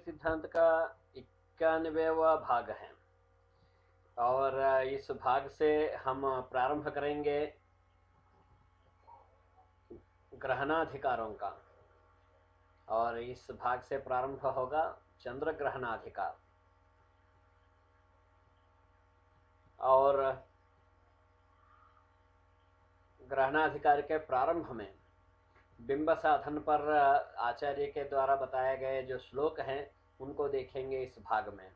सिद्धांत का 91वां भाग है और इस भाग से हम प्रारंभ करेंगे ग्रहणाधिकारों का। और इस भाग से प्रारंभ होगा चंद्र ग्रहणाधिकार। और ग्रहणाधिकार के प्रारंभ में बिंब साधन पर आचार्य के द्वारा बताए गए जो श्लोक हैं उनको देखेंगे इस भाग में।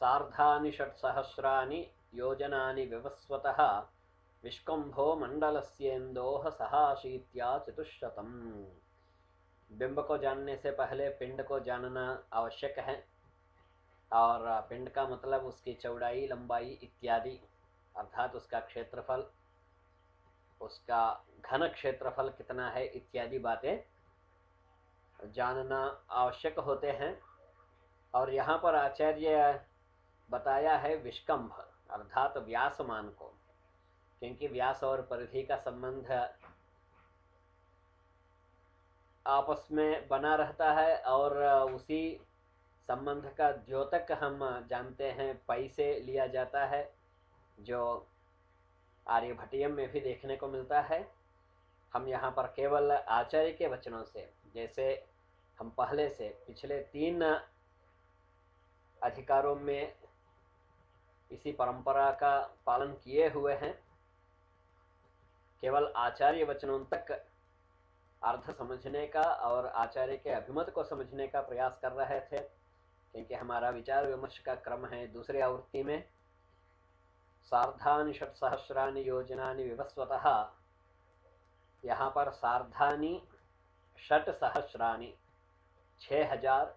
सार्धानि षट्सहस्राणि योजनानि विवस्वतः विष्कम्भो मंडलस्येन्दोः सहाशीत्या चतुष्शतम्। बिंब को जानने से पहले पिंड को जानना आवश्यक है। और पिंड का मतलब उसकी चौड़ाई, लंबाई इत्यादि, अर्थात उसका क्षेत्रफल, उसका घन क्षेत्रफल कितना है इत्यादि बातें जानना आवश्यक होते हैं। और यहाँ पर आचार्य बताया है विष्कंभ अर्थात व्यासमान को, क्योंकि व्यास और परिधि का संबंध आपस में बना रहता है और उसी संबंध का द्योतक हम जानते हैं पै से लिया जाता है, जो आर्यभट्टियम में भी देखने को मिलता है। हम यहाँ पर केवल आचार्य के वचनों से, जैसे हम पहले से पिछले 3 अधिकारों में इसी परंपरा का पालन किए हुए हैं, केवल आचार्य वचनों तक अर्थ समझने का और आचार्य के अभिमत को समझने का प्रयास कर रहे थे, क्योंकि हमारा विचार विमर्श का क्रम है। दूसरी आवृत्ति में सार्धानि षट्सहस्राणि योजनानि विवस्वतः, यहाँ पर सार्धानि षट्सहस्राणि 6000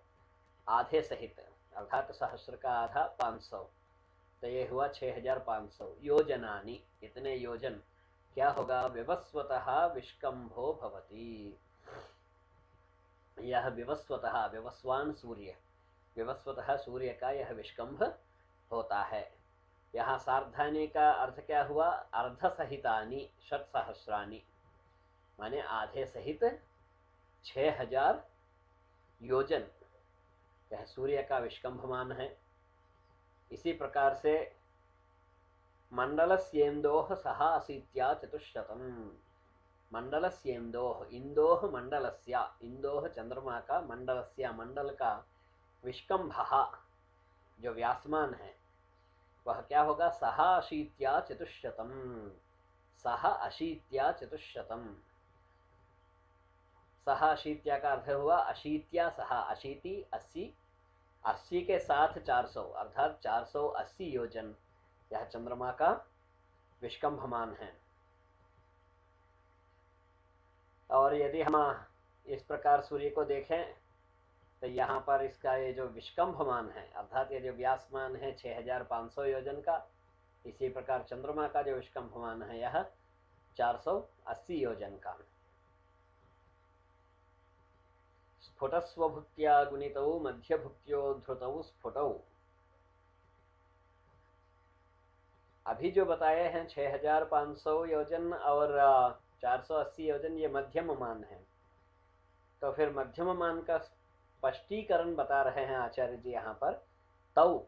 आधे सहित, अर्थात सहस्र का आधा 500, तो ये हुआ 6500 योजनानि, इतने योजन क्या होगा, विवस्वतः विष्कम्भो भवति। यह विवस्वतः, विवस्वान सूर्य, विवस्वतः सूर्य का यह विष्कम्भ होता है। यहाँ सार्धानी का अर्थ क्या हुआ, अर्ध सहितानि षट्सहस्राणि, माने आधे सहित 6000 योजन, यह सूर्य का विष्कम्भमान है। इसी प्रकार से मंडलस्येन्दोः सहाशीत्या चतुष्शतम्, मंडलस्येन्दोः, इंदोः मंडलस्य, इंदोः चंद्रमा का, मंडलस्य मंडल का, विष्कम्भः जो व्यासमान है वह क्या होगा, सहाशीत्या चतुष्शतम्, सह अशीत्या चतुष्शतम्। सहाशीत्या का अर्थ हुआ अशीत्या सह, अशीति 80, 80 के साथ 400, अर्थात 480 योजन यह चंद्रमा का विष्कम्भमान है। और यदि हम इस प्रकार सूर्य को देखें तो यहाँ पर इसका ये जो विष्कम्भमान है, अर्थात ये जो व्यासमान है 6500 योजन का, इसी प्रकार चंद्रमा का जो विष्कम्भमान है यह 480 योजन का। स्फुटस्वभुक्त्या गुणितौ मध्यभुक्त्योद्धृतौ स्फुटौ, अभी जो बताए हैं 6500 योजन और 480 योजन, ये मध्यम मान है। तो फिर मध्यम मान का स्पष्टीकरण बता रहे हैं आचार्य जी यहाँ पर। तौ,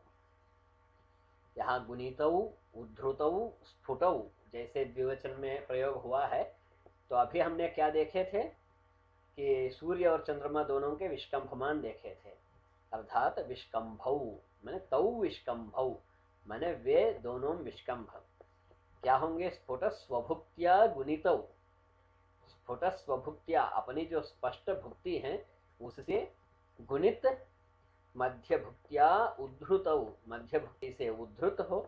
यहाँ गुणितौ, उद्धृतौ, स्फुटौ जैसे द्विवचन में प्रयोग हुआ है। तो अभी हमने क्या देखे थे कि सूर्य और चंद्रमा दोनों के विष्कम्भमान देखे थे, अर्थात विष्कम्भौ मैंने तौ विष्कम्भौ, माने वे दोनों विष्कम्भ क्या होंगे, स्फुट स्वभुक्त्या गुणितौ, स्फुट स्वभुक्त्या अपनी जो स्पष्ट भुक्ति है उससे गुणित, मध्य भुक्त्या उद्धृतौ, मध्य भुक्ति से उद्धृत हो,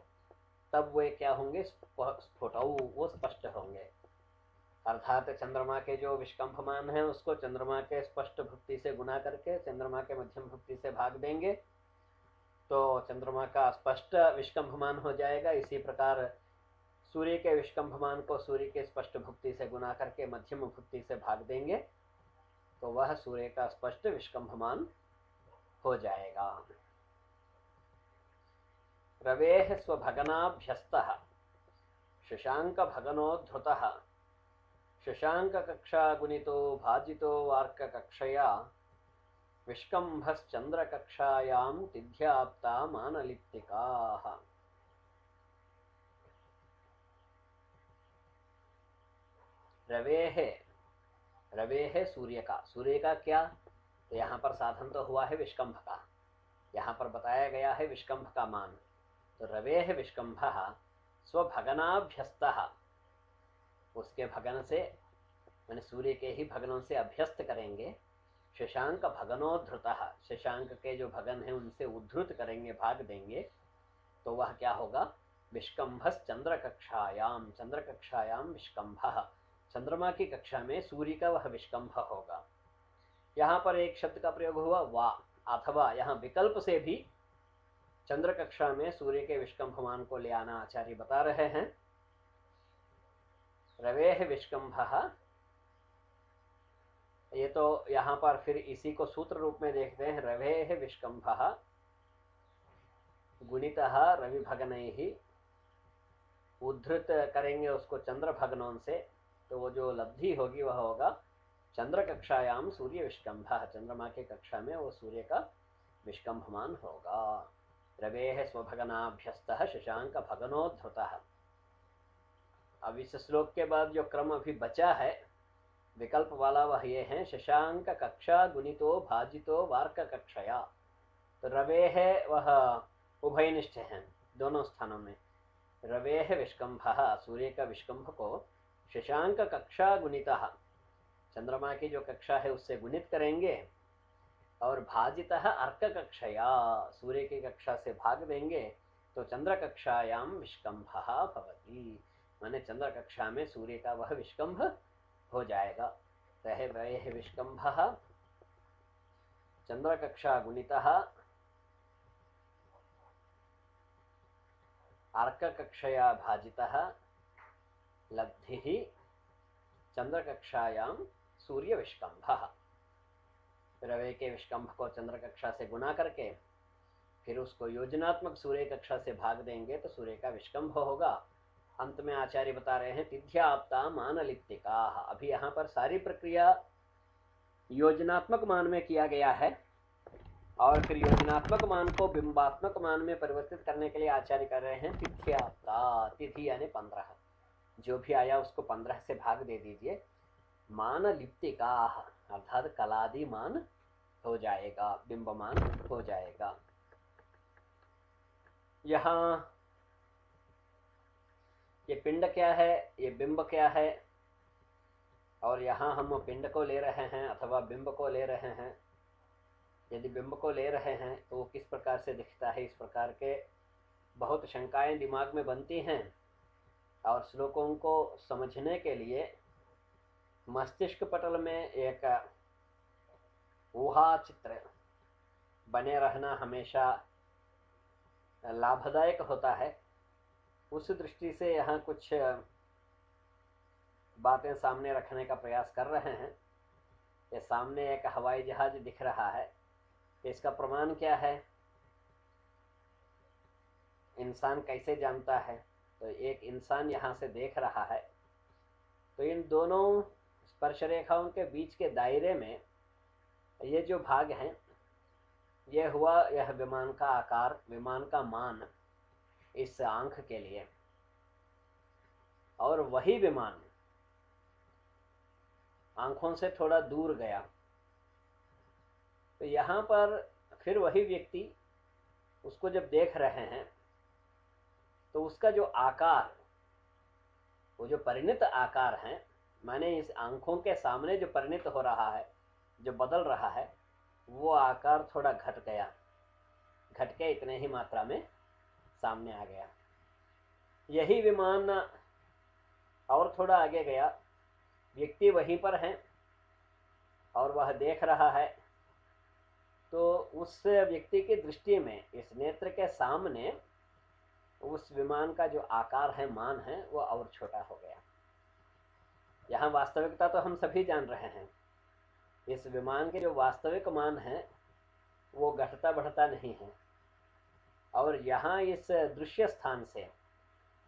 तब वे क्या होंगे, स्फुटौ, वो स्पष्ट होंगे। अर्थात चंद्रमा के जो विष्कम्भमान है उसको चंद्रमा के स्पष्ट भुक्ति से गुना करके चंद्रमा के मध्यम भुक्ति से भाग देंगे तो चंद्रमा का स्पष्ट विष्कम्भमान हो जाएगा। इसी प्रकार सूर्य के विष्कम्भमान को सूर्य के स्पष्ट भुक्ति से गुना करके मध्यम भुक्ति से भाग देंगे तो वह सूर्य का स्पष्ट विष्कम्भमान हो जाएगा। रवेः स्वभगनाभ्यस्तः शशाङ्कभगनोद्धृतः शशाङ्ककक्षागुणितो भाजितो वार्ककक्षया विष्कम्भश्चन्द्रकक्षायां तिथ्याप्ता मानलिप्तिकाः। रवेः, रवे है सूर्य का, सूर्य का क्या, तो यहाँ पर साधन तो हुआ है विष्कंभ का, यहाँ पर बताया गया है विष्कंभ का मान। तो रवे है विष्कंभ स्वभगनाभ्यस्त, उसके भगन से मैंने सूर्य के ही भगनों से अभ्यस्त करेंगे। शशांक भगनोद्धृत, शशांक के जो भगन है उनसे उद्धृत करेंगे, भाग देंगे। तो वह क्या होगा, विष्कंभस चंद्र कक्षायाम, चंद्र कक्षायाम विष्कंभ, चंद्रमा की कक्षा में सूर्य का वह विष्कंभ होगा। यहाँ पर एक शब्द का प्रयोग हुआ वा, अथवा यहाँ विकल्प से भी चंद्र कक्षा में सूर्य के विष्कंभमान को ले आना आचार्य बता रहे हैं। रवेह विष्कंभ, ये तो यहाँ पर फिर इसी को सूत्र रूप में देखते हैं। रवेह विष्कंभ गुणितः रवि भगनैहि, उद्धृत करेंगे उसको चंद्र भगनों से, तो वो जो लब्धि होगी वह होगा चंद्र कक्षायाम सूर्य विष्कंभ, चंद्रमा के कक्षा में वो सूर्य का विष्कंभमान होगा। रवेः स्वभगनाभ्यस्तः शशांक भगनोद्धृतः। अब इस श्लोक के बाद जो क्रम अभी बचा है विकल्प वाला वह ये है, शशांक कक्षा गुणितो भाजितो वार्क कक्षया। तो रवे है वह उभयनिष्ठ है दोनों स्थानों में। रवे है विष्कंभ, सूर्य का विष्कंभ को शशांक कक्षा गुणितः, चंद्रमा की जो कक्षा है उससे गुणित करेंगे, और भाजितः अर्क कक्षया, सूर्य की कक्षा से भाग देंगे, तो चंद्र कक्षायाम विष्कंभ भवति, माने चंद्र कक्षा में सूर्य का वह विष्कंभ हो जाएगा। रहे वह विष्कंभ चंद्र कक्षा गुणितः अर्क कक्षया भाजितः लब्धिः चंद्र कक्षायाम सूर्य विष्कंभ। रवे के विष्कंभ को चंद्र कक्षा से गुना करके फिर उसको योजनात्मक सूर्य कक्षा से भाग देंगे तो सूर्य का विष्कंभ होगा। अंत में आचार्य बता रहे हैं तिथ्याप्ता मानलिप्तिका। अभी यहाँ पर सारी प्रक्रिया योजनात्मक मान में किया गया है, और फिर योजनात्मक मान को बिंबात्मक मान में परिवर्तित करने के लिए आचार्य कर रहे हैं तिथ्याप्ता, तिथि यानी 15, जो भी आया उसको 15 से भाग दे दीजिए। मानलिप्तिका अर्थात कलादि मान हो जाएगा, बिंबमान हो जाएगा। यहाँ ये पिंड क्या है, ये बिंब क्या है, और यहाँ हम पिंड को ले रहे हैं अथवा बिंब को ले रहे हैं। यदि बिंब को ले रहे हैं तो वो किस प्रकार से दिखता है, इस प्रकार के बहुत शंकाएं दिमाग में बनती हैं, और श्लोकों को समझने के लिए मस्तिष्क पटल में एक ऊहा चित्र बने रहना हमेशा लाभदायक होता है। उस दृष्टि से यहाँ कुछ बातें सामने रखने का प्रयास कर रहे हैं। ये सामने एक हवाई जहाज दिख रहा है, इसका प्रमाण क्या है, इंसान कैसे जानता है, तो एक इंसान यहाँ से देख रहा है, तो इन दोनों स्पर्श रेखाओं के बीच के दायरे में ये जो भाग है ये हुआ यह विमान का आकार, विमान का मान इस आंख के लिए, और वही विमान आंखों से थोड़ा दूर गया, तो यहाँ पर फिर वही व्यक्ति उसको जब देख रहे हैं तो उसका जो आकार, वो जो परिणत आकार है, माने इस आंखों के सामने जो परिणत हो रहा है, जो बदल रहा है, वो आकार थोड़ा घट गया, घट के इतने ही मात्रा में सामने आ गया। यही विमान और थोड़ा आगे गया, व्यक्ति वहीं पर है और वह देख रहा है, तो उस व्यक्ति की दृष्टि में इस नेत्र के सामने उस विमान का जो आकार है, मान है, वो और छोटा हो गया। यहाँ वास्तविकता तो हम सभी जान रहे हैं, इस विमान के जो वास्तविक मान है वो घटता बढ़ता नहीं है, और यहाँ इस दृश्य स्थान से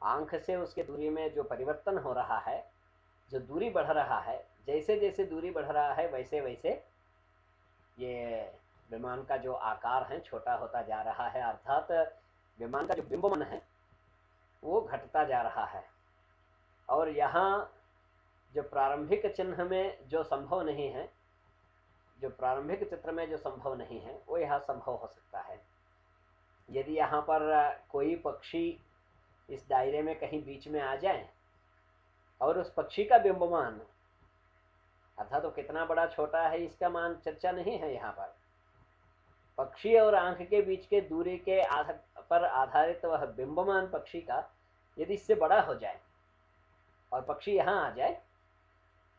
आंख से उसके दूरी में जो परिवर्तन हो रहा है, जो दूरी बढ़ रहा है, जैसे जैसे दूरी बढ़ रहा है वैसे वैसे ये विमान का जो आकार है छोटा होता जा रहा है, अर्थात विमान का जो बिंबमन है वो घटता जा रहा है। और यहाँ जो प्रारंभिक चिन्ह में जो संभव नहीं है, जो प्रारंभिक चित्र में जो संभव नहीं है, वो यहाँ संभव हो सकता है। यदि यहाँ पर कोई पक्षी इस दायरे में कहीं बीच में आ जाए और उस पक्षी का बिंबमान अर्थात तो कितना बड़ा छोटा है इसका मान चर्चा नहीं है। यहाँ पर पक्षी और आंख के बीच के दूरी के पर आधारित वह बिंबमान पक्षी का यदि इससे बड़ा हो जाए और पक्षी यहाँ आ जाए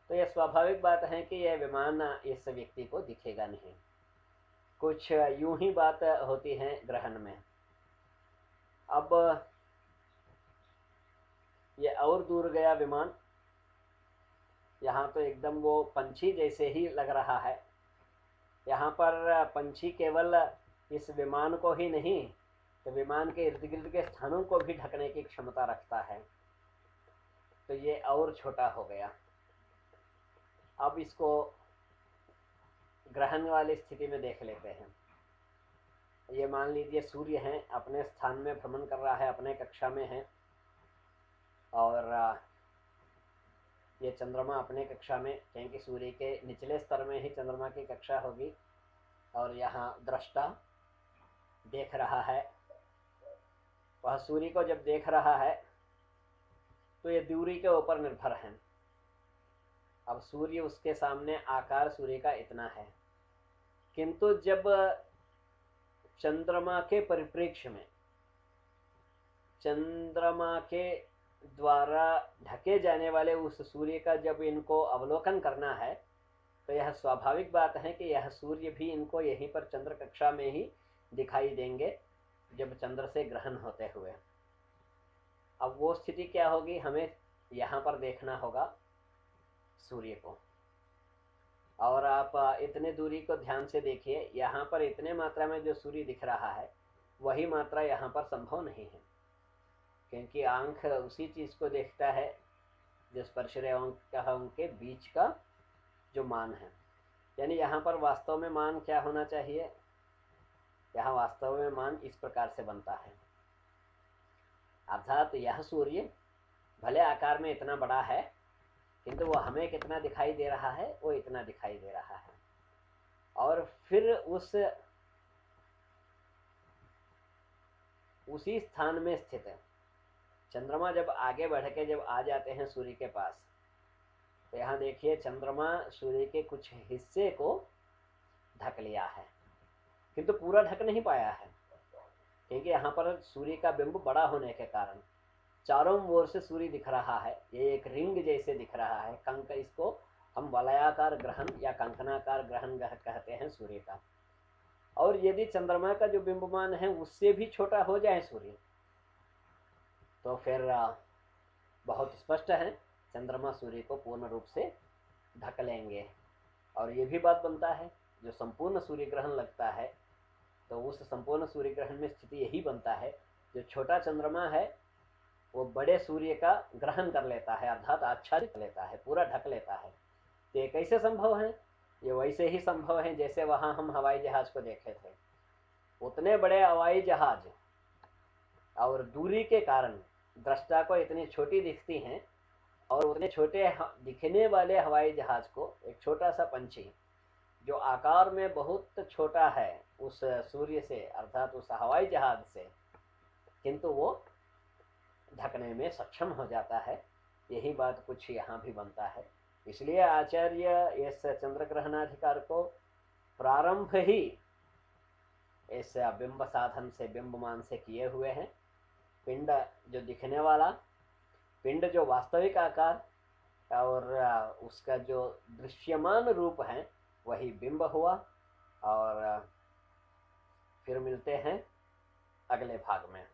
तो यह स्वाभाविक बात है कि यह विमान इस व्यक्ति को दिखेगा नहीं। कुछ यूं ही बात होती है ग्रहण में। अब ये और दूर गया विमान, यहाँ तो एकदम वो पंछी जैसे ही लग रहा है। यहाँ पर पंछी केवल इस विमान को ही नहीं तो विमान के इर्द गिर्द के स्थानों को भी ढकने की क्षमता रखता है, तो ये और छोटा हो गया। अब इसको ग्रहण वाली स्थिति में देख लेते हैं। ये मान लीजिए सूर्य है, अपने स्थान में भ्रमण कर रहा है, अपने कक्षा में है, और ये चंद्रमा अपने कक्षा में, क्योंकि सूर्य के निचले स्तर में ही चंद्रमा की कक्षा होगी। और यहाँ दृष्टा देख रहा है, वह सूर्य को जब देख रहा है तो ये दूरी के ऊपर निर्भर है। अब सूर्य उसके सामने आकार सूर्य का इतना है, किंतु जब चंद्रमा के परिप्रेक्ष्य में चंद्रमा के द्वारा ढके जाने वाले उस सूर्य का जब इनको अवलोकन करना है तो यह स्वाभाविक बात है कि यह सूर्य भी इनको यहीं पर चंद्र कक्षा में ही दिखाई देंगे जब चंद्र से ग्रहण होते हुए। अब वो स्थिति क्या होगी, हमें यहाँ पर देखना होगा सूर्य को। और आप इतने दूरी को ध्यान से देखिए, यहाँ पर इतने मात्रा में जो सूर्य दिख रहा है वही मात्रा यहाँ पर संभव नहीं है, क्योंकि आंख उसी चीज़ को देखता है जो स्पर्श रेखाओं के बीच का जो मान है। यानी यहाँ पर वास्तव में मान क्या होना चाहिए, यहाँ वास्तव में मान इस प्रकार से बनता है, अर्थात यह सूर्य भले आकार में इतना बड़ा है किंतु वो हमें कितना दिखाई दे रहा है, वो इतना दिखाई दे रहा है। और फिर उसी स्थान में स्थित है चंद्रमा जब आगे बढ़ के जब आ जाते हैं सूर्य के पास, तो यहाँ देखिए चंद्रमा सूर्य के कुछ हिस्से को ढक लिया है, किंतु पूरा ढक नहीं पाया है, क्योंकि यहाँ पर सूर्य का बिंब बड़ा होने के कारण चारों ओर से सूर्य दिख रहा है। ये एक रिंग जैसे दिख रहा है, कंक, इसको हम वलयाकार ग्रहण या कंकनाकार ग्रहण कहते हैं सूर्य का। और यदि चंद्रमा का जो बिंबमान है उससे भी छोटा हो जाए सूर्य, तो फिर बहुत स्पष्ट है चंद्रमा सूर्य को पूर्ण रूप से ढक लेंगे। और ये भी बात बनता है जो संपूर्ण सूर्य ग्रहण लगता है तो उस संपूर्ण सूर्य ग्रहण में स्थिति यही बनता है, जो छोटा चंद्रमा है वो बड़े सूर्य का ग्रहण कर लेता है, अर्थात आच्छादित लेता है, पूरा ढक लेता है। तो ये कैसे संभव है, ये वैसे ही संभव है जैसे वहाँ हम हवाई जहाज को देखे थे। उतने बड़े हवाई जहाज और दूरी के कारण दृष्टा को इतनी छोटी दिखती हैं, और उतने छोटे दिखने वाले हवाई जहाज को एक छोटा सा पंछी जो आकार में बहुत छोटा है उस सूर्य से, अर्थात उस हवाई जहाज से, किंतु वो ढकने में सक्षम हो जाता है। यही बात कुछ यहाँ भी बनता है। इसलिए आचार्य इस चंद्र ग्रहणाधिकार को प्रारंभ ही इस बिंब साधन से, बिंबमान से किए हुए हैं। पिंड जो दिखने वाला, पिंड जो वास्तविक आकार और उसका जो दृश्यमान रूप है वही बिंब हुआ। और फिर मिलते हैं अगले भाग में।